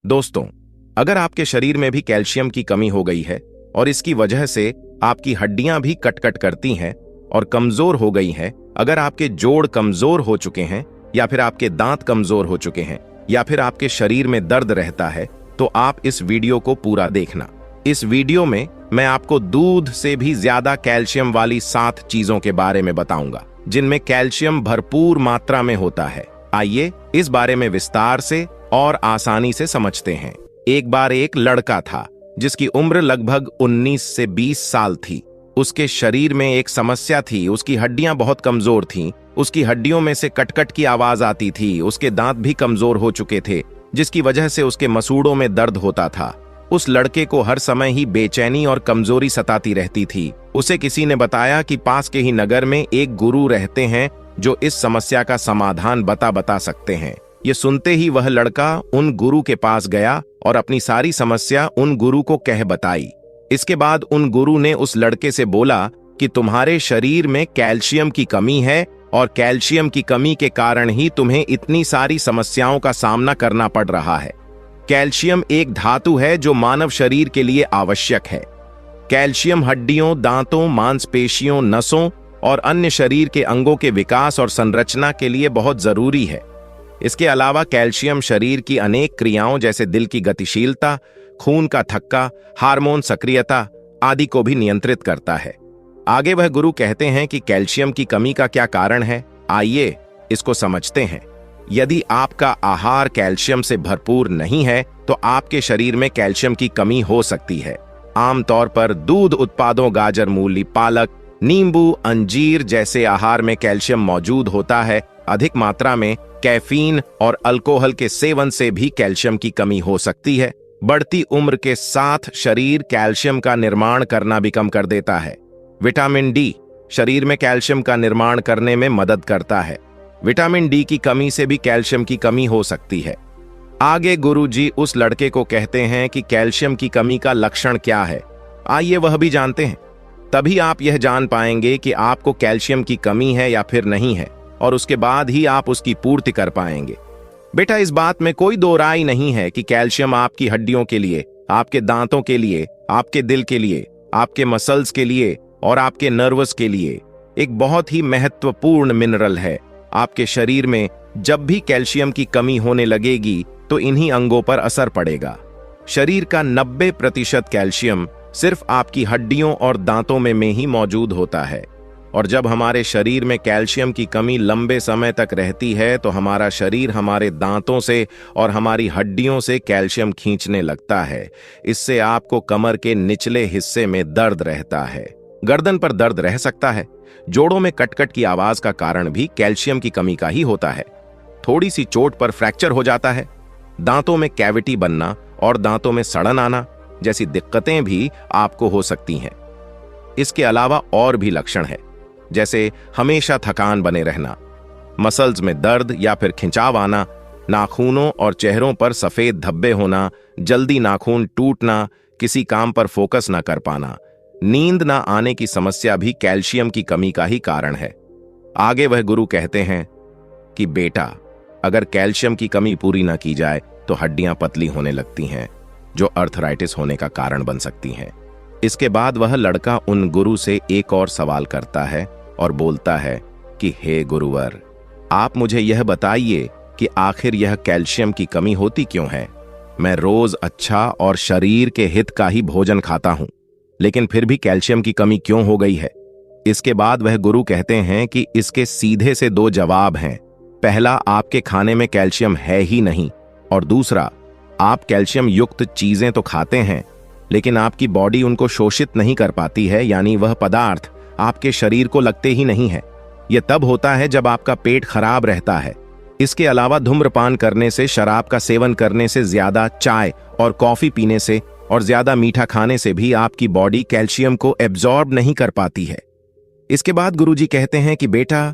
दोस्तों, अगर आपके शरीर में भी कैल्शियम की कमी हो गई है और इसकी वजह से आपकी हड्डियां भी कट-कट करती हैं और कमजोर हो गई हैं, अगर आपके जोड़ कमजोर हो चुके हैं या फिर आपके दांत कमजोर हो चुके हैं या फिर आपके शरीर में दर्द रहता है, तो आप इस वीडियो को पूरा देखना। इस वीडियो में मैं आपको दूध से भी ज्यादा कैल्शियम वाली 7 चीजों के बारे में बताऊंगा जिनमें कैल्शियम भरपूर मात्रा में होता है। आइए इस बारे में विस्तार से और आसानी से समझते हैं। एक बार एक लड़का था जिसकी उम्र लगभग 19 से 20 साल थी। उसके शरीर में एक समस्या थी, उसकी हड्डियां बहुत कमजोर थीं। उसकी हड्डियों में से कटकट की आवाज आती थी। उसके दांत भी कमजोर हो चुके थे, जिसकी वजह से उसके मसूड़ों में दर्द होता था। उस लड़के को हर समय ही बेचैनी और कमजोरी सताती रहती थी। उसे किसी ने बताया कि पास के ही नगर में एक गुरु रहते हैं जो इस समस्या का समाधान बता सकते हैं। ये सुनते ही वह लड़का उन गुरु के पास गया और अपनी सारी समस्या उन गुरु को कह बताई। इसके बाद उन गुरु ने उस लड़के से बोला कि तुम्हारे शरीर में कैल्शियम की कमी है और कैल्शियम की कमी के कारण ही तुम्हें इतनी सारी समस्याओं का सामना करना पड़ रहा है। कैल्शियम एक धातु है जो मानव शरीर के लिए आवश्यक है। कैल्शियम हड्डियों, दांतों, मांसपेशियों, नसों और अन्य शरीर के अंगों के विकास और संरचना के लिए बहुत जरूरी है। इसके अलावा कैल्शियम शरीर की अनेक क्रियाओं जैसे दिल की गतिशीलता, खून का थक्का, हार्मोन सक्रियता आदि को भी नियंत्रित करता है। आगे वह गुरु कहते हैं कि कैल्शियम की कमी का क्या कारण है। आइए इसको समझते हैं। यदि आपका आहार कैल्शियम से भरपूर नहीं है तो आपके शरीर में कैल्शियम की कमी हो सकती है। आमतौर पर दूध उत्पादों, गाजर, मूली, पालक, नींबू, अंजीर जैसे आहार में कैल्शियम मौजूद होता है। अधिक मात्रा में कैफीन और अल्कोहल के सेवन से भी कैल्शियम की कमी हो सकती है। बढ़ती उम्र के साथ शरीर कैल्शियम का निर्माण करना भी कम कर देता है। विटामिन डी शरीर में कैल्शियम का निर्माण करने में मदद करता है। विटामिन डी की कमी से भी कैल्शियम की कमी हो सकती है। आगे गुरुजी उस लड़के को कहते हैं कि कैल्शियम की कमी का लक्षण क्या है। आइए वह भी जानते हैं। तभी आप यह जान पाएंगे कि आपको कैल्शियम की कमी है या फिर नहीं है, और उसके बाद ही आप उसकी पूर्ति कर पाएंगे। बेटा, इस बात में कोई दो राय नहीं है कि कैल्शियम आपकी हड्डियों के लिए, आपके दांतों के लिए, आपके दिल के लिए, आपके मसल्स के लिए और आपके नर्वस के लिए एक बहुत ही महत्वपूर्ण मिनरल है। आपके शरीर में जब भी कैल्शियम की कमी होने लगेगी तो इन्हीं अंगों पर असर पड़ेगा। शरीर का 90% कैल्शियम सिर्फ आपकी हड्डियों और दांतों में ही मौजूद होता है, और जब हमारे शरीर में कैल्शियम की कमी लंबे समय तक रहती है तो हमारा शरीर हमारे दांतों से और हमारी हड्डियों से कैल्शियम खींचने लगता है। इससे आपको कमर के निचले हिस्से में दर्द रहता है, गर्दन पर दर्द रह सकता है। जोड़ों में कटकट की आवाज का कारण भी कैल्शियम की कमी का ही होता है। थोड़ी सी चोट पर फ्रैक्चर हो जाता है। दांतों में कैविटी बनना और दांतों में सड़न आना जैसी दिक्कतें भी आपको हो सकती हैं। इसके अलावा और भी लक्षण है, जैसे हमेशा थकान बने रहना, मसल्स में दर्द या फिर खिंचाव आना, नाखूनों और चेहरों पर सफेद धब्बे होना, जल्दी नाखून टूटना, किसी काम पर फोकस न कर पाना, नींद न आने की समस्या भी कैल्शियम की कमी का ही कारण है। आगे वह गुरु कहते हैं कि बेटा, अगर कैल्शियम की कमी पूरी न की जाए तो हड्डियां पतली होने लगती हैं, जो अर्थराइटिस होने का कारण बन सकती हैं। इसके बाद वह लड़का उन गुरु से एक और सवाल करता है और बोलता है कि हे गुरुवर, आप मुझे यह बताइए कि आखिर यह कैल्शियम की कमी होती क्यों है। मैं रोज अच्छा और शरीर के हित का ही भोजन खाता हूं, लेकिन फिर भी कैल्शियम की कमी क्यों हो गई है। इसके बाद वह गुरु कहते हैं कि इसके सीधे से 2 जवाब हैं। पहला, आपके खाने में कैल्शियम है ही नहीं, और दूसरा, आप कैल्शियम युक्त चीजें तो खाते हैं लेकिन आपकी बॉडी उनको शोषित नहीं कर पाती है, यानी वह पदार्थ आपके शरीर को लगते ही नहीं है। यह तब होता है जब आपका पेट खराब रहता है। इसके अलावा धूम्रपान करने से, शराब का सेवन करने से, ज्यादा चाय और कॉफी पीने से और ज्यादा मीठा खाने से भी आपकी बॉडी कैल्शियम को एब्जॉर्ब नहीं कर पाती है। इसके बाद गुरुजी कहते हैं कि बेटा,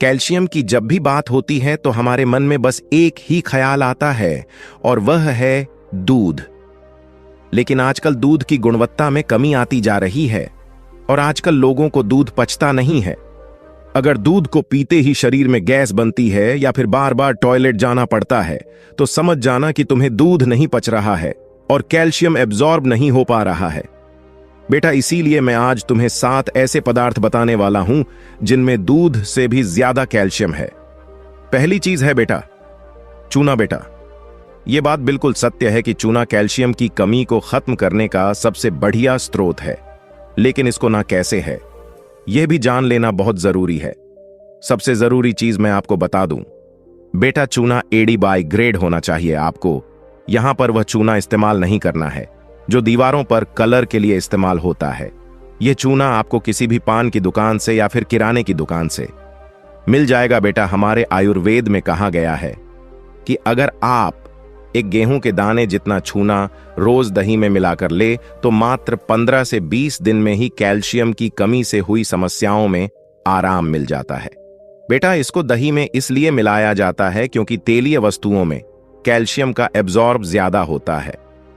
कैल्शियम की जब भी बात होती है तो हमारे मन में बस एक ही ख्याल आता है, और वह है दूध। लेकिन आजकल दूध की गुणवत्ता में कमी आती जा रही है और आजकल लोगों को दूध पचता नहीं है। अगर दूध को पीते ही शरीर में गैस बनती है या फिर बार बार टॉयलेट जाना पड़ता है तो समझ जाना कि तुम्हें दूध नहीं पच रहा है और कैल्शियम एब्जॉर्ब नहीं हो पा रहा है। बेटा, इसीलिए मैं आज तुम्हें 7 ऐसे पदार्थ बताने वाला हूं जिनमें दूध से भी ज्यादा कैल्शियम है। पहली चीज है बेटा, चूना। बेटा, यह बात बिल्कुल सत्य है कि चूना कैल्शियम की कमी को खत्म करने का सबसे बढ़िया स्रोत है, लेकिन इसको ना कैसे है यह भी जान लेना बहुत जरूरी है। सबसे जरूरी चीज मैं आपको बता दूं, बेटा, चूना एडी बाई ग्रेड होना चाहिए। आपको यहां पर वह चूना इस्तेमाल नहीं करना है जो दीवारों पर कलर के लिए इस्तेमाल होता है। यह चूना आपको किसी भी पान की दुकान से या फिर किराने की दुकान से मिल जाएगा। बेटा, हमारे आयुर्वेद में कहा गया है कि अगर आप एक गेहूं के दाने जितना चूना रोज दही में मिलाकर ले तो मात्र 15 से 20 दिन में ही कैल्शियम की कमी से हुई समस्याओं में आराम मिल जाता है। बेटा, इसको दही में इसलिए मिलाया जाता है क्योंकि तेलीय वस्तुओं में कैल्शियम का एब्जॉर्ब ज्यादा होता है।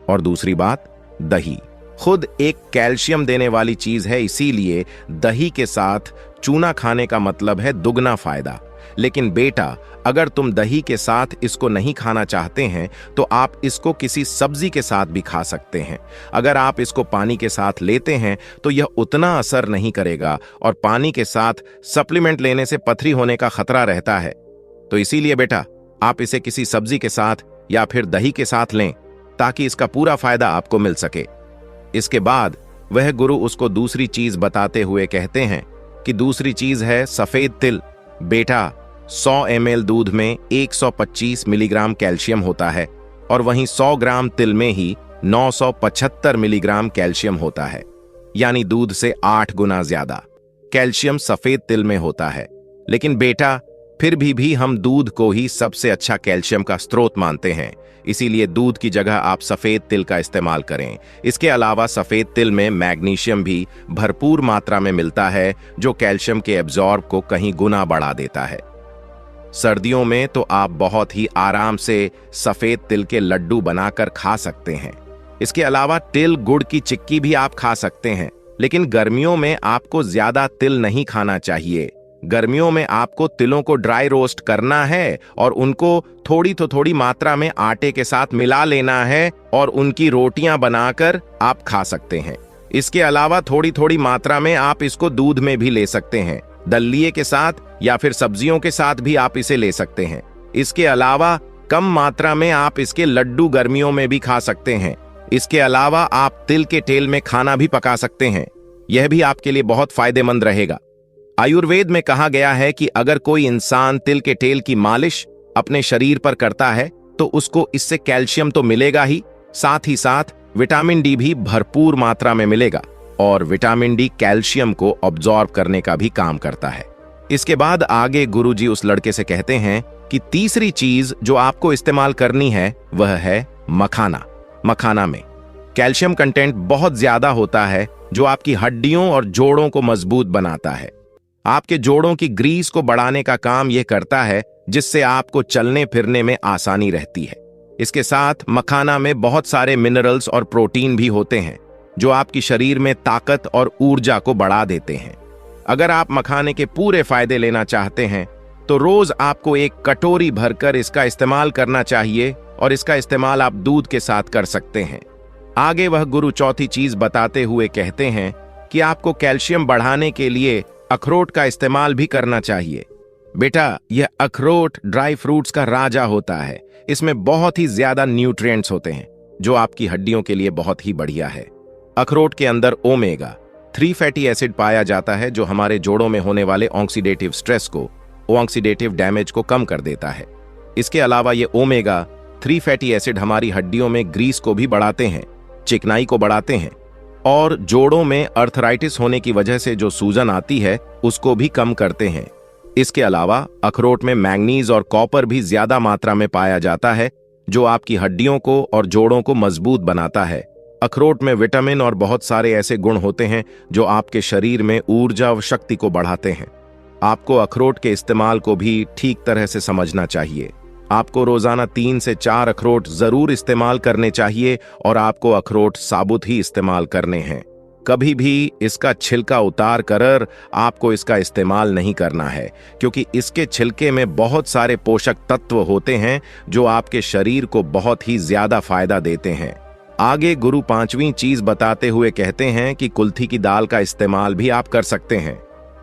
और दूसरी बात, दही खुद एक कैल्शियम देने वाली चीज है, इसीलिए दही के साथ चूना खाने का मतलब है दुगना फायदा। लेकिन बेटा, अगर तुम दही के साथ इसको नहीं खाना चाहते हैं तो आप इसको किसी सब्जी के साथ भी खा सकते हैं। अगर आप इसको पानी के साथ लेते हैं तो यह उतना असर नहीं करेगा और पानी के साथ सप्लीमेंट लेने से पथरी होने का खतरा रहता है। तो इसीलिए बेटा, आप इसे किसी सब्जी के साथ या फिर दही के साथ लें ताकि इसका पूरा फायदा आपको मिल सके। इसके बाद वह गुरु उसको दूसरी चीज बताते हुए कहते हैं कि दूसरी चीज है सफेद तिल। बेटा, 100 ml दूध में 125 मिलीग्राम कैल्शियम होता है और वहीं 100 ग्राम तिल में ही 975 मिलीग्राम कैल्शियम होता है, यानी दूध से 8 गुना ज्यादा कैल्शियम सफेद तिल में होता है। लेकिन बेटा, फिर भी हम दूध को ही सबसे अच्छा कैल्शियम का स्रोत मानते हैं, इसीलिए दूध की जगह आप सफेद तिल का इस्तेमाल करें। इसके अलावा सफेद तिल में मैग्नीशियम भी भरपूर मात्रा में मिलता है जो कैल्शियम के एब्जॉर्ब को कहीं गुना बढ़ा देता है। सर्दियों में तो आप बहुत ही आराम से सफेद तिल के लड्डू बनाकर खा सकते हैं। इसके अलावा तिल गुड़ की चिक्की भी आप खा सकते हैं, लेकिन गर्मियों में आपको ज्यादा तिल नहीं खाना चाहिए। गर्मियों में आपको तिलों को ड्राई रोस्ट करना है और उनको थोड़ी मात्रा में आटे के साथ मिला लेना है और उनकी रोटियां बनाकर आप खा सकते हैं। इसके अलावा थोड़ी मात्रा में आप इसको दूध में भी ले सकते हैं, दलिये के साथ या फिर सब्जियों के साथ भी आप इसे ले सकते हैं। इसके अलावा कम मात्रा में आप इसके लड्डू गर्मियों में भी खा सकते हैं। इसके अलावा आप तिल के तेल में खाना भी पका सकते हैं, यह भी आपके लिए बहुत फायदेमंद रहेगा। आयुर्वेद में कहा गया है कि अगर कोई इंसान तिल के तेल की मालिश अपने शरीर पर करता है तो उसको इससे कैल्शियम तो मिलेगा ही, साथ ही साथ विटामिन डी भी भरपूर मात्रा में मिलेगा और विटामिन डी कैल्शियम को ऑब्जॉर्ब करने का भी काम करता है। इसके बाद आगे गुरुजी उस लड़के से कहते हैं कि तीसरी चीज जो आपको इस्तेमाल करनी है वह है मखाना। मखाना में कैल्शियम कंटेंट बहुत ज्यादा होता है जो आपकी हड्डियों और जोड़ों को मजबूत बनाता है। आपके जोड़ों की ग्रीस को बढ़ाने का काम यह करता है जिससे आपको चलने फिरने में आसानी रहती है। इसके साथ मखाना में बहुत सारे मिनरल्स और प्रोटीन भी होते हैं जो आपकी शरीर में ताकत और ऊर्जा को बढ़ा देते हैं। अगर आप मखाने के पूरे फायदे लेना चाहते हैं तो रोज आपको एक कटोरी भरकर इसका इस्तेमाल करना चाहिए और इसका इस्तेमाल आप दूध के साथ कर सकते हैं। आगे वह गुरु चौथी चीज बताते हुए कहते हैं कि आपको कैल्शियम बढ़ाने के लिए अखरोट का इस्तेमाल भी करना चाहिए। बेटा, यह अखरोट ड्राई फ्रूट्स का राजा होता है। इसमें बहुत ही ज्यादा न्यूट्रिएंट्स होते हैं जो आपकी हड्डियों के लिए बहुत ही बढ़िया है। अखरोट के अंदर ओमेगा 3 फैटी एसिड पाया जाता है जो हमारे जोड़ों में होने वाले ऑक्सीडेटिव स्ट्रेस को, ऑक्सीडेटिव डैमेज को कम कर देता है। इसके अलावा ये ओमेगा 3 फैटी एसिड हमारी हड्डियों में ग्रीस को भी बढ़ाते हैं, चिकनाई को बढ़ाते हैं और जोड़ों में अर्थराइटिस होने की वजह से जो सूजन आती है उसको भी कम करते हैं। इसके अलावा अखरोट में मैंगनीज और कॉपर भी ज्यादा मात्रा में पाया जाता है जो आपकी हड्डियों को और जोड़ों को मजबूत बनाता है। अखरोट में विटामिन और बहुत सारे ऐसे गुण होते हैं जो आपके शरीर में ऊर्जा और शक्ति को बढ़ाते हैं। आपको अखरोट के इस्तेमाल को भी ठीक तरह से समझना चाहिए। आपको रोजाना 3 से 4 अखरोट जरूर इस्तेमाल करने चाहिए और आपको अखरोट साबुत ही इस्तेमाल करने हैं। कभी भी इसका छिलका उतार कर आपको इसका इस्तेमाल नहीं करना है, क्योंकि इसके छिलके में बहुत सारे पोषक तत्व होते हैं जो आपके शरीर को बहुत ही ज्यादा फायदा देते हैं। आगे गुरु पांचवी चीज बताते हुए कहते हैं कि कुल्थी की दाल का इस्तेमाल भी आप कर सकते हैं।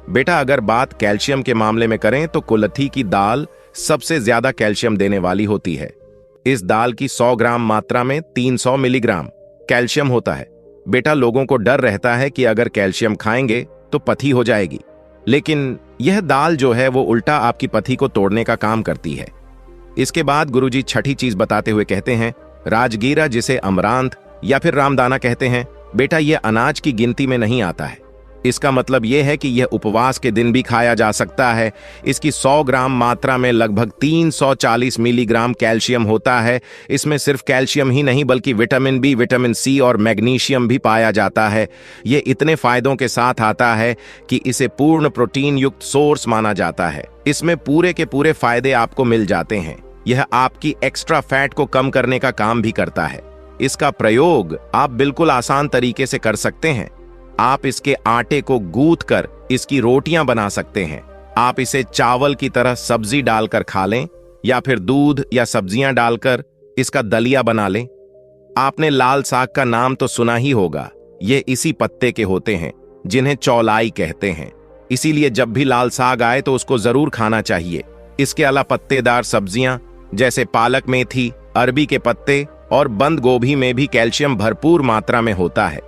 बेटा, अगर बात कैल्शियम के मामले में करें तो कुल्थी की दाल सबसे ज्यादा कैल्शियम देने वाली होती है। इस दाल की 100 ग्राम मात्रा में 300 मिलीग्राम कैल्शियम होता है। बेटा, लोगों को डर रहता है कि अगर कैल्शियम खाएंगे तो पथरी हो जाएगी, लेकिन यह दाल जो है वो उल्टा आपकी पथरी को तोड़ने का काम करती है। इसके बाद गुरुजी छठी चीज बताते हुए कहते हैं राजगीरा, जिसे अमरांत या फिर रामदाना कहते हैं। बेटा, यह अनाज की गिनती में नहीं आता है। इसका मतलब यह है कि यह उपवास के दिन भी खाया जा सकता है। इसकी 100 ग्राम मात्रा में लगभग 340 मिलीग्राम कैल्शियम होता है। इसमें सिर्फ कैल्शियम ही नहीं बल्कि विटामिन बी, विटामिन सी और मैग्नीशियम भी पाया जाता है। यह इतने फायदों के साथ आता है कि इसे पूर्ण प्रोटीन युक्त सोर्स माना जाता है। इसमें पूरे के पूरे फायदे आपको मिल जाते हैं। यह आपकी एक्स्ट्रा फैट को कम करने का काम भी करता है। इसका प्रयोग आप बिल्कुल आसान तरीके से कर सकते हैं। आप इसके आटे को गूंथ कर इसकी रोटियां बना सकते हैं। आप इसे चावल की तरह सब्जी डालकर खा लें या फिर दूध या सब्जियां डालकर इसका दलिया बना लें। आपने लाल साग का नाम तो सुना ही होगा। ये इसी पत्ते के होते हैं जिन्हें चौलाई कहते हैं। इसीलिए जब भी लाल साग आए तो उसको जरूर खाना चाहिए। इसके अलावा पत्तेदार सब्जियां जैसे पालक, मेथी, अरबी के पत्ते और बंद गोभी में भी कैल्शियम भरपूर मात्रा में होता है।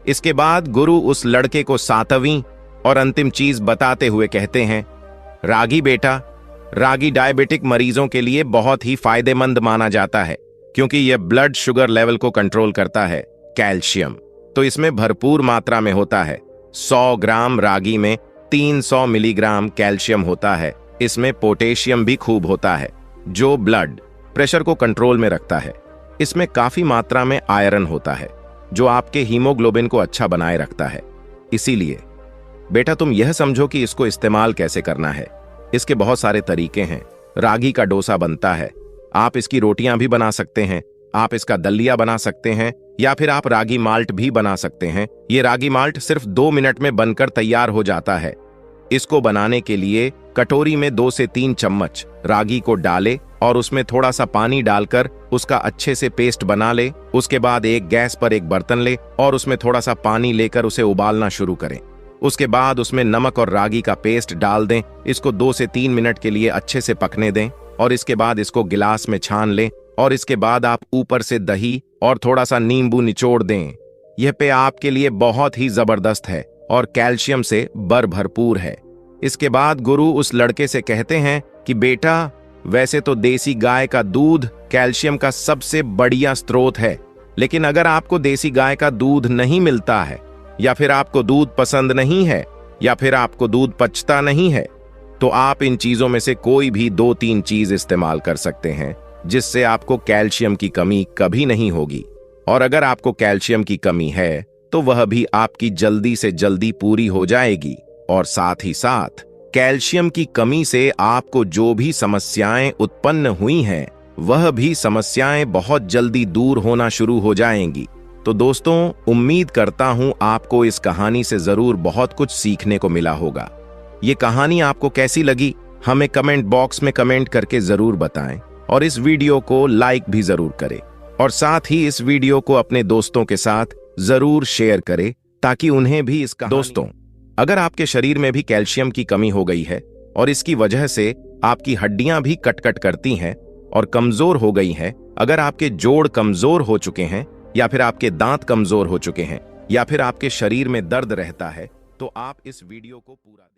इसके बाद गुरु उस लड़के को 7वीं और अंतिम चीज बताते हुए कहते हैं रागी। बेटा, रागी डायबिटिक मरीजों के लिए बहुत ही फायदेमंद माना जाता है, क्योंकि यह ब्लड शुगर लेवल को कंट्रोल करता है। कैल्शियम तो इसमें भरपूर मात्रा में होता है। 100 ग्राम रागी में 300 मिलीग्राम कैल्शियम होता है। इसमें पोटेशियम भी खूब होता है जो ब्लड प्रेशर को कंट्रोल में रखता है। इसमें काफी मात्रा में आयरन होता है जो आपके हीमोग्लोबिन को अच्छा बनाए रखता है। इसीलिए बेटा, तुम यह समझो कि इसको इस्तेमाल कैसे करना है। इसके बहुत सारे तरीके हैं। रागी का डोसा बनता है। आप इसकी रोटियां भी बना सकते हैं। आप इसका दलिया बना सकते हैं या फिर आप रागी माल्ट भी बना सकते हैं। ये रागी माल्ट सिर्फ 2 मिनट में बनकर तैयार हो जाता है। इसको बनाने के लिए कटोरी में 2 से 3 चम्मच रागी को डालें और उसमें थोड़ा सा पानी डालकर उसका अच्छे से पेस्ट बना ले। उसके बाद एक गैस पर एक बर्तन ले और उसमें थोड़ा सा पानी लेकर उसे उबालना शुरू करें। उसके बाद उसमें नमक और रागी का पेस्ट डाल दें। इसको 2 से 3 मिनट के लिए अच्छे से पकने दें और इसके बाद इसको गिलास में छान लें और इसके बाद आप ऊपर से दही और थोड़ा सा नींबू निचोड़ दें। यह पेय आपके लिए बहुत ही जबरदस्त है और कैल्शियम से भरपूर है। इसके बाद गुरु उस लड़के से कहते हैं कि बेटा, वैसे तो देसी गाय का दूध कैल्शियम का सबसे बढ़िया स्रोत है, लेकिन अगर आपको देसी गाय का दूध नहीं मिलता है या फिर आपको दूध पसंद नहीं है या फिर आपको दूध पचता नहीं है, तो आप इन चीजों में से कोई भी 2-3 चीज इस्तेमाल कर सकते हैं जिससे आपको कैल्शियम की कमी कभी नहीं होगी। और अगर आपको कैल्शियम की कमी है तो वह भी आपकी जल्दी से जल्दी पूरी हो जाएगी। और साथ ही साथ कैल्शियम की कमी से आपको जो भी समस्याएं उत्पन्न हुई हैं वह भी समस्याएं बहुत जल्दी दूर होना शुरू हो जाएंगी। तो दोस्तों, उम्मीद करता हूं आपको इस कहानी से जरूर बहुत कुछ सीखने को मिला होगा। ये कहानी आपको कैसी लगी हमें कमेंट बॉक्स में कमेंट करके जरूर बताएं और इस वीडियो को लाइक भी जरूर करें और साथ ही इस वीडियो को अपने दोस्तों के साथ जरूर शेयर करें ताकि उन्हें भी इसका। दोस्तों, अगर आपके शरीर में भी कैल्शियम की कमी हो गई है और इसकी वजह से आपकी हड्डियां भी कट करती हैं और कमजोर हो गई हैं, अगर आपके जोड़ कमजोर हो चुके हैं या फिर आपके दांत कमजोर हो चुके हैं या फिर आपके शरीर में दर्द रहता है, तो आप इस वीडियो को पूरा